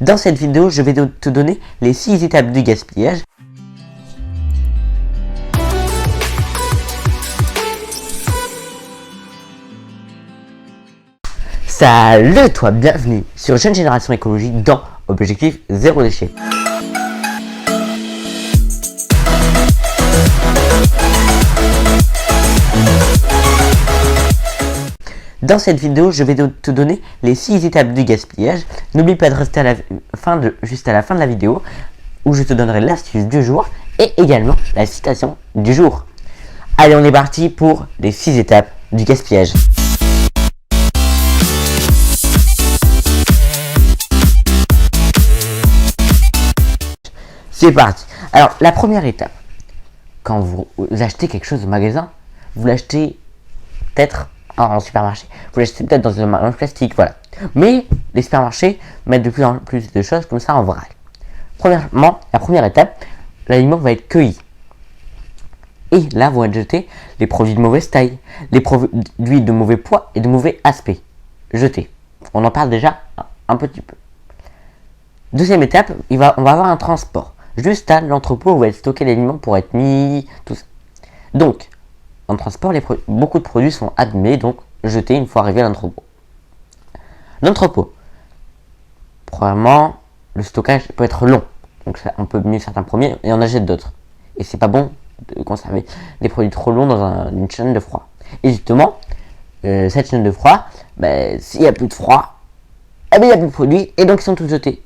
Dans cette vidéo, je vais te donner les 6 étapes du gaspillage. Salut toi, bienvenue sur Jeune Génération Écologique dans Objectif Zéro Déchet. Dans cette vidéo, je vais te donner les 6 étapes du gaspillage. N'oublie pas de rester juste à la fin de la vidéo où je te donnerai l'astuce du jour et également la citation du jour. Allez, on est parti pour les 6 étapes du gaspillage. C'est parti. Alors, la première étape, quand vous achetez quelque chose au magasin, vous l'achetez peut-être en supermarché, vous l'achetez peut-être dans un plastique, voilà. Mais les supermarchés mettent de plus en plus de choses comme ça en vrac. Premièrement, la première étape, l'aliment va être cueilli. Et là, vont être jetés les produits de mauvaise taille, les produits de mauvais poids et de mauvais aspect. Jetés. On en parle déjà un petit peu. Deuxième étape, on va avoir un transport. Juste à l'entrepôt où va être stocké l'aliment pour être mis, tout ça. Donc, en transport, beaucoup de produits sont abîmés, donc jetés une fois arrivés à l'entrepôt. L'entrepôt. Premièrement, le stockage peut être long. Donc on peut mieux certains premiers et on achète d'autres. Et c'est pas bon de conserver des produits trop longs dans une chaîne de froid. Et justement, cette chaîne de froid, s'il n'y a plus de froid, il n'y a plus de produits et donc ils sont tous jetés.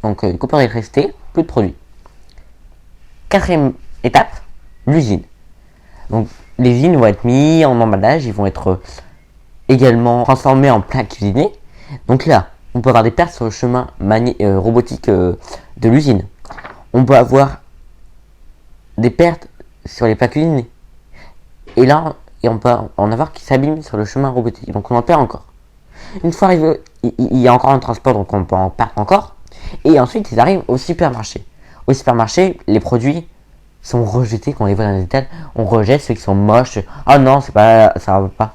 Donc coupure d'électricité, plus de produits. Quatrième étape, l'usine. Donc les usines vont être mis en emballage, ils vont être également transformés en plats cuisinés. Donc là, on peut avoir des pertes sur le chemin robotique de l'usine. On peut avoir des pertes sur les plats cuisinés. Et là, on peut en avoir qui s'abîment sur le chemin robotique. Donc on en perd encore. Une fois arrivé, il y a encore un transport, donc on peut en perdre encore. Et ensuite, ils arrivent au supermarché. Au supermarché, les produits sont rejetés quand on les voit dans les étals. On rejette ceux qui sont moches. Ah non, ça va pas.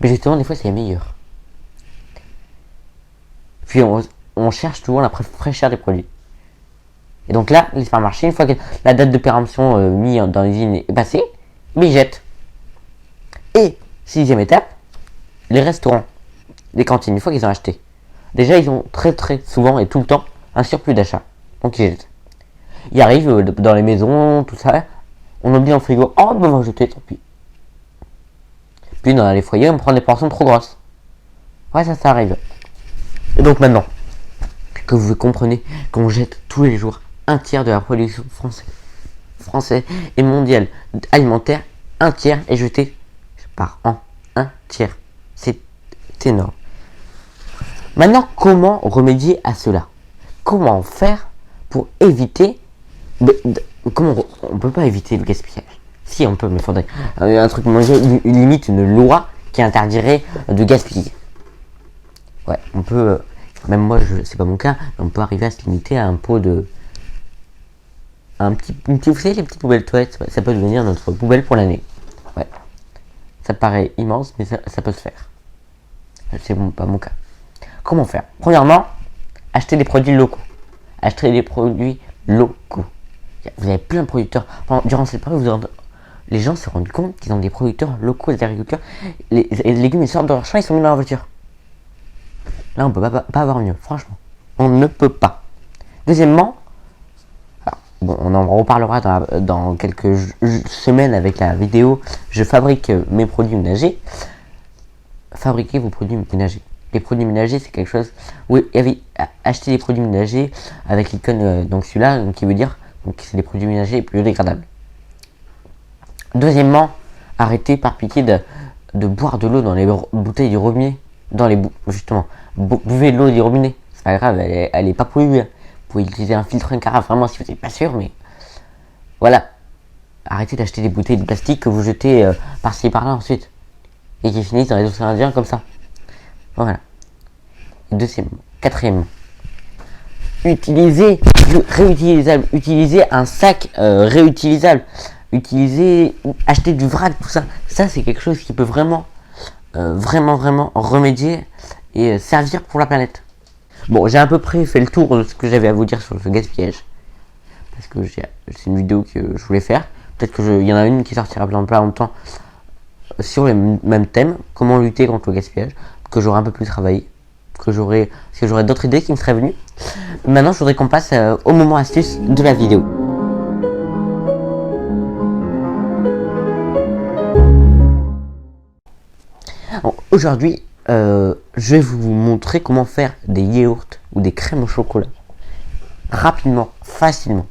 Mais justement, des fois, c'est les meilleurs. Puis on cherche toujours la fraîcheur des produits. Et donc là, les supermarchés, une fois que la date de péremption mise dans l'usine est passée, ils jettent. Et sixième étape, les restaurants, les cantines, une fois qu'ils ont acheté. Déjà, ils ont très souvent et tout le temps un surplus d'achat. Donc ils jettent. Ils arrivent dans les maisons, tout ça. On oublie dans le frigo. Oh, on va jeter, tant pis. Puis dans les foyers, on prend des portions trop grosses. Ouais, ça arrive. Et donc maintenant, que vous comprenez qu'on jette tous les jours un tiers de la production française et mondiale alimentaire, un tiers est jeté par an. Un tiers. C'est énorme. Maintenant, comment remédier à cela? Comment faire pour éviter... on peut pas éviter le gaspillage. Si, on peut, mais il faudrait un truc limite une loi qui interdirait de gaspiller. Ouais, on peut... même moi, c'est pas mon cas, on peut arriver à se limiter à un pot de... vous savez, les petites poubelles toilettes, ça peut devenir notre poubelle pour l'année. Ouais. Ça paraît immense, mais ça peut se faire. C'est pas mon cas. Comment faire? Premièrement, acheter des produits locaux. Acheter des produits locaux. Vous avez plein de producteurs. Durant cette période, les gens se sont rendus compte qu'ils ont des producteurs locaux, des agriculteurs. Les légumes, ils sortent de leur champ, ils sont mis dans leur voiture. Là, on peut pas avoir mieux, franchement. On ne peut pas. Deuxièmement, on en reparlera dans quelques semaines avec la vidéo « Je fabrique mes produits ménagers ». Fabriquez vos produits ménagers. Les produits ménagers, c'est quelque chose... Oui, acheter des produits ménagers avec l'icône, donc celui-là, qui veut dire que c'est des produits ménagers biodégradables. Deuxièmement, arrêtez par pitié de boire de l'eau dans les bouteilles du robinet. Justement, buvez de l'eau du robinet. C'est pas grave, elle est pas polluée. Vous pouvez utiliser un filtre, une carafe, vraiment si vous n'êtes pas sûr, mais... Voilà. Arrêtez d'acheter des bouteilles de plastique que vous jetez par-ci et par-là ensuite. Et qui finissent dans les océans Indiens comme ça. Voilà. Quatrièmement. Utilisez réutilisable. Utilisez un sac réutilisable. Acheter du vrac, tout ça. Ça, c'est quelque chose qui peut vraiment remédier et servir pour la planète. Bon, j'ai à peu près fait le tour de ce que j'avais à vous dire sur le gaspillage. Parce que c'est une vidéo que je voulais faire. Peut-être qu'il y en a une qui sortira dans pas longtemps sur le même thème. Comment lutter contre le gaspillage. Que j'aurai un peu plus travaillé. Parce que j'aurai d'autres idées qui me seraient venues. Maintenant, je voudrais qu'on passe au moment astuce de la vidéo. Aujourd'hui, je vais vous montrer comment faire des yaourts ou des crèmes au chocolat rapidement, facilement.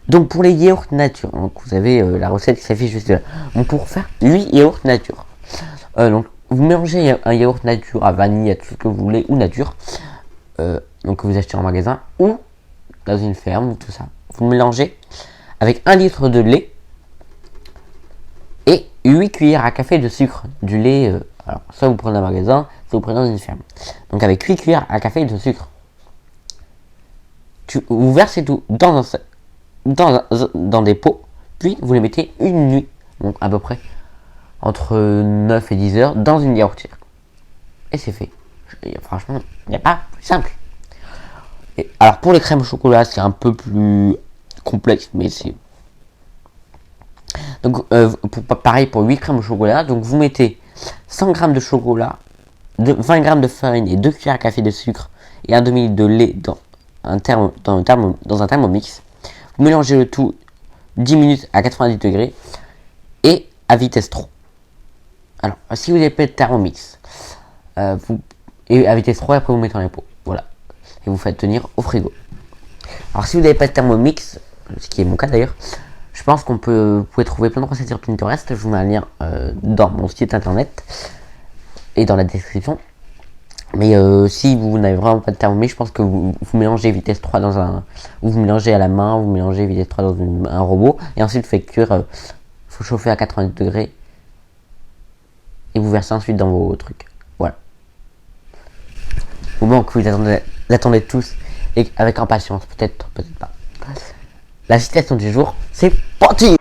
Donc pour les yaourts nature, donc vous avez la recette qui s'affiche juste là. Donc pour faire 8 yaourts nature, donc vous mélangez un yaourt nature à vanille, à tout ce que vous voulez, ou nature, donc que vous achetez en magasin ou dans une ferme ou tout ça. Vous mélangez avec 1 litre de lait et 8 cuillères à café de sucre. Du lait, alors soit vous prenez en magasin, soit vous prenez dans une ferme. Donc avec 8 cuillères à café de sucre. Vous versez tout dans des pots, puis vous les mettez une nuit, donc à peu près entre 9 et 10 heures, dans une yaourtière. Et c'est fait. Franchement, il n'y a pas plus simple. Et alors pour les crèmes au chocolat, c'est un peu plus complexe, mais c'est... Donc pareil pour 8 crèmes au chocolat, donc vous mettez 100 g de chocolat, 20 g de farine et 2 cuillères à café de sucre et un demi de lait dans un thermomix. Vous mélangez le tout 10 minutes à 90 degrés et à vitesse 3. Alors, si vous n'avez pas de thermomix, et à vitesse 3, après vous mettez dans les pots. Voilà. Et vous faites tenir au frigo. Alors, si vous n'avez pas de thermomix, ce qui est mon cas d'ailleurs, je pense vous pouvez trouver plein de recettes sur Pinterest. Je vous mets un lien dans mon site internet et dans la description. Mais si vous n'avez vraiment pas de thermomix, je pense que vous mélangez vitesse 3 dans un... Ou vous mélangez à la main, vous mélangez vitesse 3 dans un robot. Et ensuite, vous faites cuire, faut chauffer à 90 degrés. Et vous versez ensuite dans vos trucs. Voilà. Au moment que vous attendez tous, et avec impatience, peut-être pas. La citation du jour, c'est parti!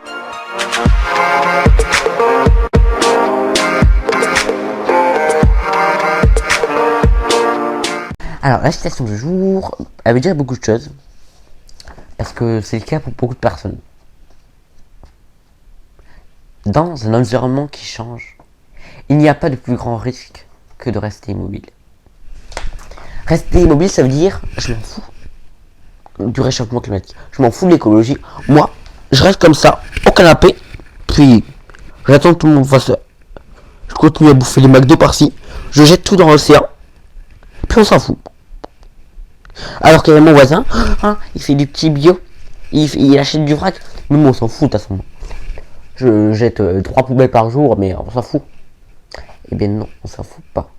Alors, la citation du jour, elle veut dire beaucoup de choses. Parce que c'est le cas pour beaucoup de personnes. Dans un environnement qui change, il n'y a pas de plus grand risque que de rester immobile. Rester immobile, ça veut dire, je m'en fous du réchauffement climatique. Je m'en fous de l'écologie. Moi, je reste comme ça, au canapé, puis j'attends que tout le monde fasse ça. Je continue à bouffer les McDo par-ci, je jette tout dans l'océan, puis on s'en fout. Alors qu'il y a mon voisin, il fait du petit bio, il achète du vrac, mais moi on s'en fout de toute façon. Je jette 3 poubelles par jour, mais on s'en fout. Eh bien non, on s'en fout pas.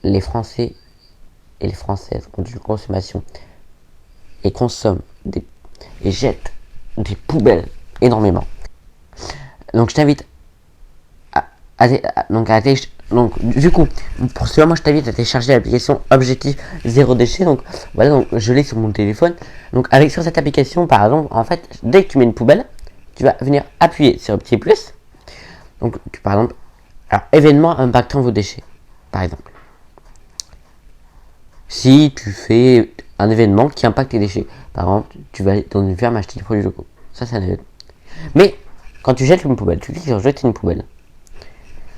Les Français et les Françaises ont une consommation et consomment et jettent des poubelles énormément. Donc je t'invite donc du coup pour cela, moi je t'invite à télécharger l'application Objectif Zéro Déchet. Donc voilà, donc je l'ai sur mon téléphone. Donc sur cette application, par exemple, en fait, dès que tu mets une poubelle, tu vas venir appuyer sur le petit plus. Donc par exemple, alors événement impactant vos déchets, par exemple. Si tu fais un événement qui impacte tes déchets, par exemple, tu vas dans une ferme acheter des produits locaux. Ça, c'est un événement. Mais quand tu jettes une poubelle, tu cliques sur jeter une poubelle.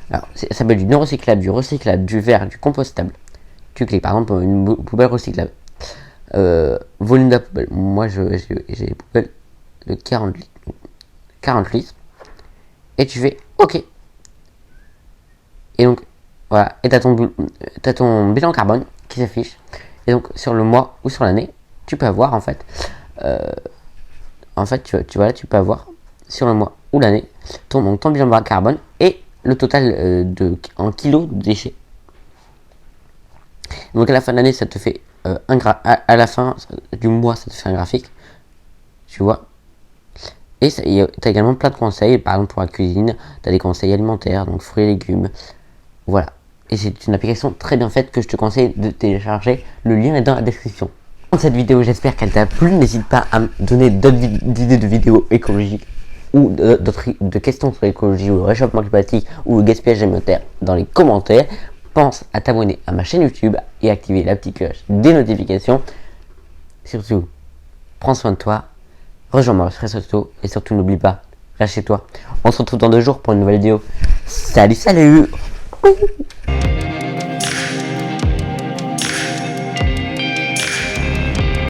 Alors, ça s'appelle du non recyclable, du recyclable, du vert, du compostable. Tu cliques par exemple une poubelle recyclable. Volume de la poubelle. Moi, j'ai des poubelles de 40 litres. 40 litres. Et tu fais OK. Et donc, voilà. Et t'as ton bilan carbone qui s'affiche. Et donc, sur le mois ou sur l'année, tu peux avoir en fait. Tu peux avoir sur le mois ou l'année ton bilan carbone et le total en kilos de déchets. Donc à la fin de l'année, ça te fait à la fin du mois, ça te fait un graphique, tu vois. Et tu as également plein de conseils, par exemple pour la cuisine, tu as des conseils alimentaires, donc fruits et légumes, voilà. Et c'est une application très bien faite que je te conseille de télécharger, le lien est dans la description. Dans cette vidéo, j'espère qu'elle t'a plu, n'hésite pas à me donner d'autres idées de vidéos écologiques ou d'autres questions sur l'écologie ou le réchauffement climatique ou le gaspillage alimentaire dans les commentaires. pense à t'abonner à ma chaîne YouTube et activer la petite cloche des notifications. Surtout, prends soin de toi, rejoins-moi sur les réseaux et surtout n'oublie pas, reste chez toi. On se retrouve dans 2 jours pour une nouvelle vidéo. Salut, salut!